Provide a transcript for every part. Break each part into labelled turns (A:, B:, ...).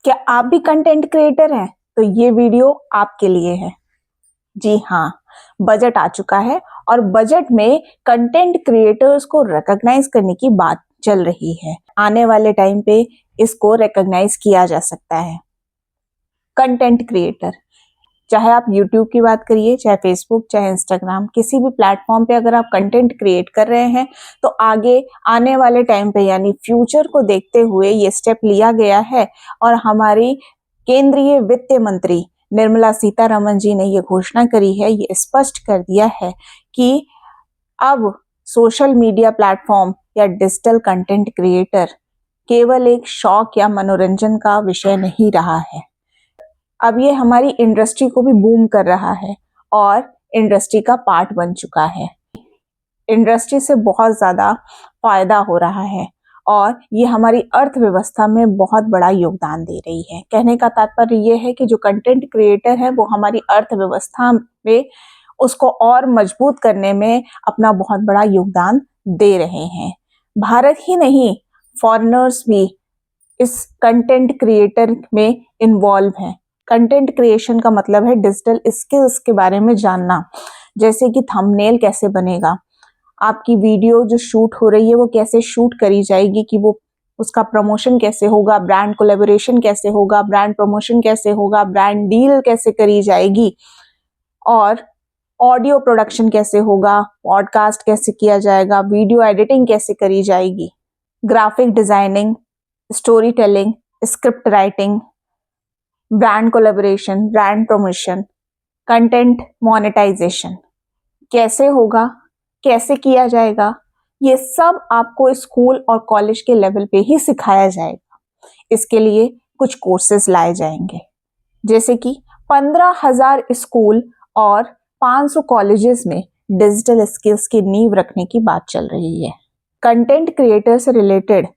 A: क्या आप भी कंटेंट क्रिएटर हैं? तो ये वीडियो आपके लिए है। जी हाँ, बजट आ चुका है और बजट में कंटेंट क्रिएटर्स को रिकॉग्नाइज करने की बात चल रही है। आने वाले टाइम पे इसको रिकॉग्नाइज किया जा सकता है। कंटेंट क्रिएटर, चाहे आप यूट्यूब की बात करिए, चाहे फेसबुक, चाहे इंस्टाग्राम, किसी भी प्लेटफॉर्म पे अगर आप कंटेंट क्रिएट कर रहे हैं तो आगे आने वाले टाइम पे यानी फ्यूचर को देखते हुए ये स्टेप लिया गया है। और हमारी केंद्रीय वित्त मंत्री निर्मला सीतारमण जी ने ये घोषणा करी है, ये स्पष्ट कर दिया है कि अब सोशल मीडिया प्लेटफॉर्म या डिजिटल कंटेंट क्रिएटर केवल एक शौक या मनोरंजन का विषय नहीं रहा है। अब ये हमारी इंडस्ट्री को भी बूम कर रहा है और इंडस्ट्री का पार्ट बन चुका है। इंडस्ट्री से बहुत ज़्यादा फायदा हो रहा है और ये हमारी अर्थव्यवस्था में बहुत बड़ा योगदान दे रही है। कहने का तात्पर्य ये है कि जो कंटेंट क्रिएटर है वो हमारी अर्थव्यवस्था में उसको और मजबूत करने में अपना बहुत बड़ा योगदान दे रहे हैं। भारत ही नहीं, फॉरेनर्स भी इस कंटेंट क्रिएटर में इन्वॉल्व हैं। कंटेंट क्रिएशन का मतलब है डिजिटल स्किल्स के बारे में जानना, जैसे कि थंबनेल कैसे बनेगा, आपकी वीडियो जो शूट हो रही है वो कैसे शूट करी जाएगी, कि वो उसका प्रमोशन कैसे होगा, ब्रांड कोलैबोरेशन कैसे होगा, ब्रांड प्रमोशन कैसे होगा, ब्रांड डील कैसे करी जाएगी, और ऑडियो प्रोडक्शन कैसे होगा, पॉडकास्ट कैसे किया जाएगा, वीडियो एडिटिंग कैसे करी जाएगी, graphic designing, story telling, script writing, brand collaboration, brand promotion, content monetisation कैसे होगा, कैसे किया जाएगा, ये सब आपको स्कूल और कॉलेज के लेवल पे ही सिखाया जाएगा। इसके लिए कुछ कोर्सेज लाए जाएंगे, जैसे कि 15,000 स्कूल और 500 कॉलेजेस में डिजिटल स्किल्स की नींव रखने की बात चल रही है। कंटेंट क्रिएटर से रिलेटेड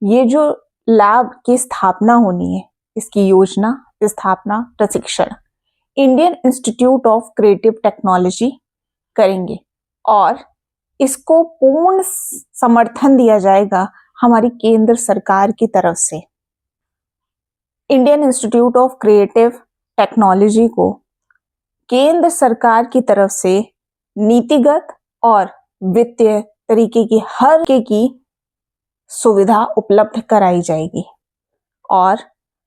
A: ये जो लैब की स्थापना होनी है, इसकी योजना, स्थापना, प्रशिक्षण Indian institute of creative technology करेंगे और इसको पूर्ण समर्थन दिया जाएगा हमारी केंद्र सरकार की तरफ से। Indian institute of creative technology को केंद्र सरकार की तरफ से नीतिगत और वित्तीय तरीके की हर की सुविधा उपलब्ध कराई जाएगी और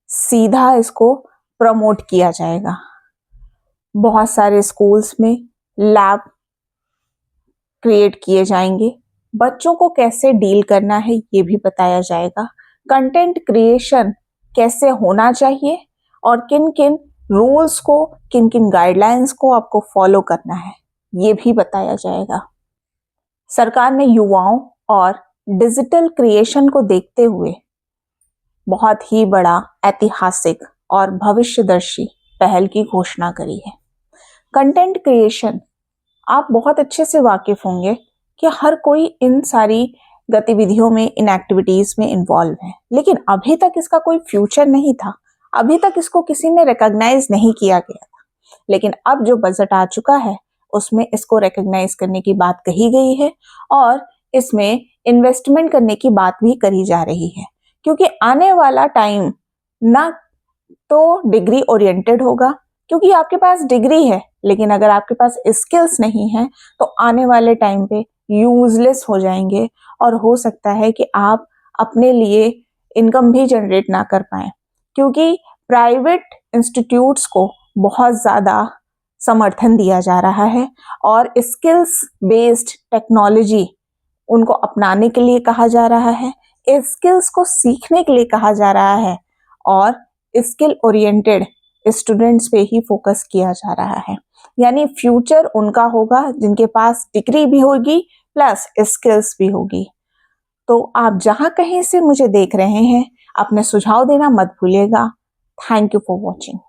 A: सीधा इसको प्रमोट किया जाएगा। बहुत सारे स्कूल्स में लैब क्रिएट किए जाएंगे, बच्चों को कैसे डील करना है ये भी बताया जाएगा, कंटेंट क्रिएशन कैसे होना चाहिए और किन किन रूल्स को, किन किन गाइडलाइंस को आपको फॉलो करना है ये भी बताया जाएगा। सरकार ने युवाओं और डिजिटल क्रिएशन को देखते हुए बहुत ही बड़ा ऐतिहासिक और भविष्यदर्शी पहल की घोषणा करी है। कंटेंट क्रिएशन, आप बहुत अच्छे से वाकिफ होंगे कि हर कोई इन सारी गतिविधियों में, इन एक्टिविटीज में इन्वॉल्व है, लेकिन अभी तक इसका कोई फ्यूचर नहीं था, अभी तक इसको किसी ने रिकॉग्नाइज नहीं किया गया था। लेकिन अब जो बजट आ चुका है उसमें इसको रिकॉग्नाइज करने की बात कही गई है और इसमें इन्वेस्टमेंट करने की बात भी करी जा रही है, क्योंकि आने वाला टाइम ना तो डिग्री ओरिएंटेड होगा, क्योंकि आपके पास डिग्री है लेकिन अगर आपके पास स्किल्स नहीं है तो आने वाले टाइम पे यूजलेस हो जाएंगे और हो सकता है कि आप अपने लिए इनकम भी जनरेट ना कर पाए, क्योंकि प्राइवेट इंस्टीट्यूट्स को बहुत ज़्यादा समर्थन दिया जा रहा है और स्किल्स बेस्ड टेक्नोलॉजी उनको अपनाने के लिए कहा जा रहा है, स्किल्स को सीखने के लिए कहा जा रहा है और स्किल ओरिएंटेड स्टूडेंट्स पे ही फोकस किया जा रहा है। यानी फ्यूचर उनका होगा जिनके पास डिग्री भी होगी प्लस स्किल्स भी होगी। तो आप जहां कहीं से मुझे देख रहे हैं अपने सुझाव देना मत भूलिएगा। Thank you for watching.